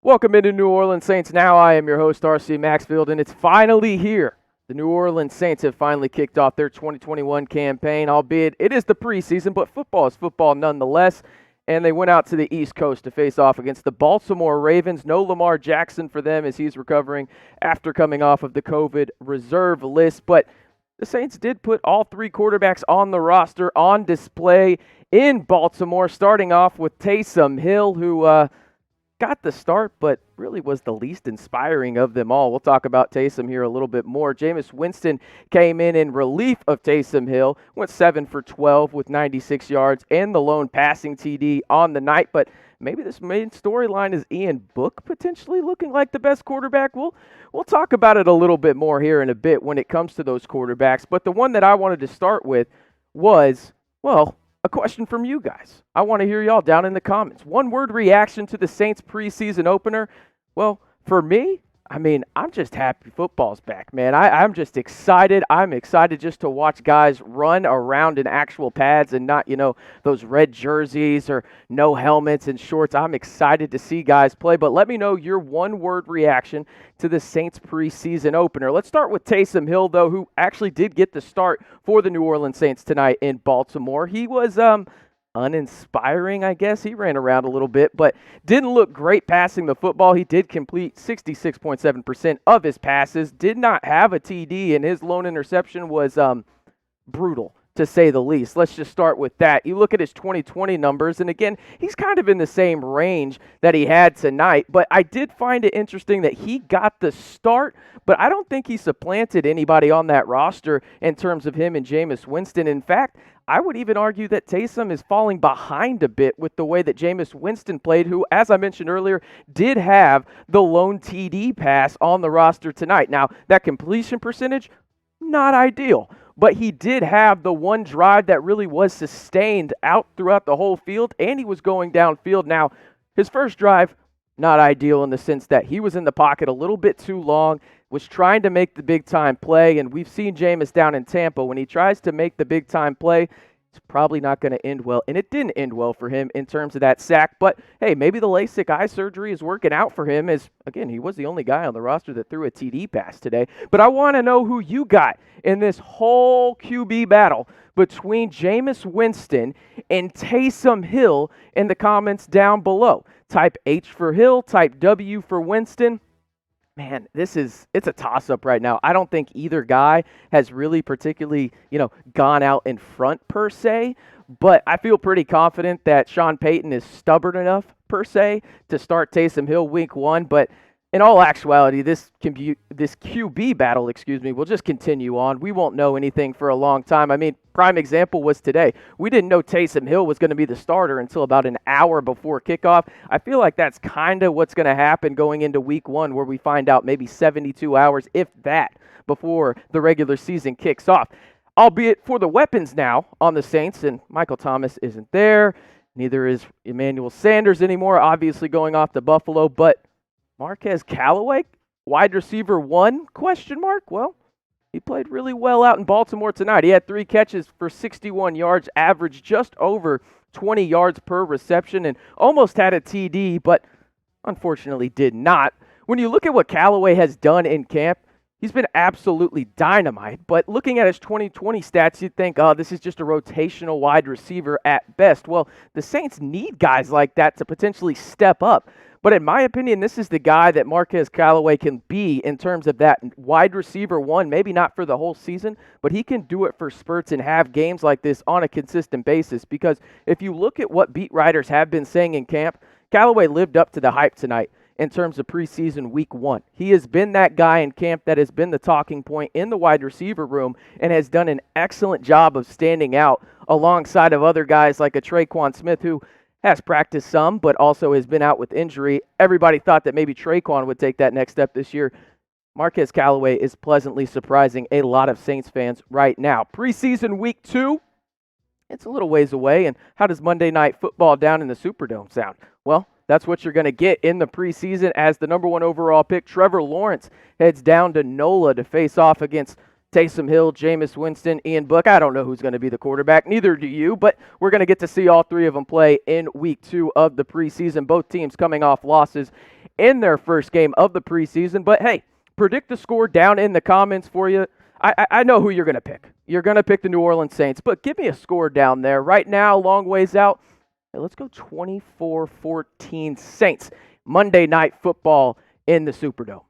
Welcome into New Orleans Saints Now. I am your host, R.C. Maxfield, and it's finally here. The New Orleans Saints have finally kicked off their 2021 campaign, albeit it is the preseason, but football is football nonetheless. And they went out to the East Coast to face off against the Baltimore Ravens. No Lamar Jackson for them as he's recovering after coming off of the COVID reserve list. But the Saints did put all three quarterbacks on the roster on display in Baltimore, starting off with Taysom Hill, who got the start, but really was the least inspiring of them all. We'll talk about Taysom here a little bit more. Jameis Winston came in relief of Taysom Hill, went 7 for 12 with 96 yards and the lone passing TD on the night. But maybe this main storyline is Ian Book potentially looking like the best quarterback. We'll talk about it a little bit more here in a bit when it comes to those quarterbacks. But the one that I wanted to start with was, a question from you guys. I want to hear y'all down in the comments. One-word reaction to the Saints preseason opener. Well, for me, I'm just happy football's back, man. I'm just excited. I'm excited just to watch guys run around in actual pads and not, those red jerseys or no helmets and shorts. I'm excited to see guys play, but let me know your one-word reaction to the Saints preseason opener. Let's start with Taysom Hill, though, who actually did get the start for the New Orleans Saints tonight in Baltimore. He was uninspiring, I guess. He ran around a little bit, but didn't look great passing the football. He did complete 66.7% of his passes, did not have a TD, and his lone interception was brutal, to say the least. Let's just start with that. You look at his 2020 numbers, and again, he's kind of in the same range that he had tonight, but I did find it interesting that he got the start, but I don't think he supplanted anybody on that roster in terms of him and Jameis Winston. In fact, I would even argue that Taysom is falling behind a bit with the way that Jameis Winston played, who, as I mentioned earlier, did have the lone TD pass on the roster tonight. Now, that completion percentage, not ideal, but he did have the one drive that really was sustained out throughout the whole field, and he was going downfield. Now, his first drive, not ideal in the sense that he was in the pocket a little bit too long, was trying to make the big-time play, and we've seen Jameis down in Tampa. When he tries to make the big-time play, it's probably not going to end well, and it didn't end well for him in terms of that sack. But, hey, maybe the LASIK eye surgery is working out for him as, again, he was the only guy on the roster that threw a TD pass today. But I want to know who you got in this whole QB battle between Jameis Winston and Taysom Hill in the comments down below. Type H for Hill, type W for Winston. Man, it's a toss-up right now. I don't think either guy has really particularly, gone out in front per se, but I feel pretty confident that Sean Payton is stubborn enough per se to start Taysom Hill week one, but in all actuality, this QB battle, will just continue on. We won't know anything for a long time. Prime example was today. We didn't know Taysom Hill was going to be the starter until about an hour before kickoff. I feel like that's kind of what's going to happen going into week one, where we find out maybe 72 hours, if that, before the regular season kicks off. Albeit for the weapons now on the Saints, and Michael Thomas isn't there. Neither is Emmanuel Sanders anymore, obviously going off to Buffalo, but Marquez Callaway, wide receiver 1, ? Well, he played really well out in Baltimore tonight. He had 3 catches for 61 yards, averaged just over 20 yards per reception, and almost had a TD, but unfortunately did not. When you look at what Callaway has done in camp, he's been absolutely dynamite. But looking at his 2020 stats, you'd think, this is just a rotational wide receiver at best. Well, the Saints need guys like that to potentially step up. But in my opinion, this is the guy that Marquez Callaway can be in terms of that wide receiver 1, maybe not for the whole season, but he can do it for spurts and have games like this on a consistent basis. Because if you look at what beat writers have been saying in camp, Callaway lived up to the hype tonight in terms of preseason week 1. He has been that guy in camp that has been the talking point in the wide receiver room and has done an excellent job of standing out alongside of other guys like a Traquan Smith, who has practiced some, but also has been out with injury. Everybody thought that maybe Traquan would take that next step this year. Marquez Callaway is pleasantly surprising a lot of Saints fans right now. Preseason week 2, it's a little ways away, and how does Monday Night Football down in the Superdome sound? Well, that's what you're going to get in the preseason as the number 1 overall pick, Trevor Lawrence, heads down to NOLA to face off against Taysom Hill, Jameis Winston, Ian Book. I don't know who's going to be the quarterback. Neither do you, but we're going to get to see all 3 of them play in week 2 of the preseason. Both teams coming off losses in their first game of the preseason. But hey, predict the score down in the comments for you. I know who you're going to pick. You're going to pick the New Orleans Saints, but give me a score down there. Right now, long ways out. Hey, let's go 24-14 Saints. Monday Night Football in the Superdome.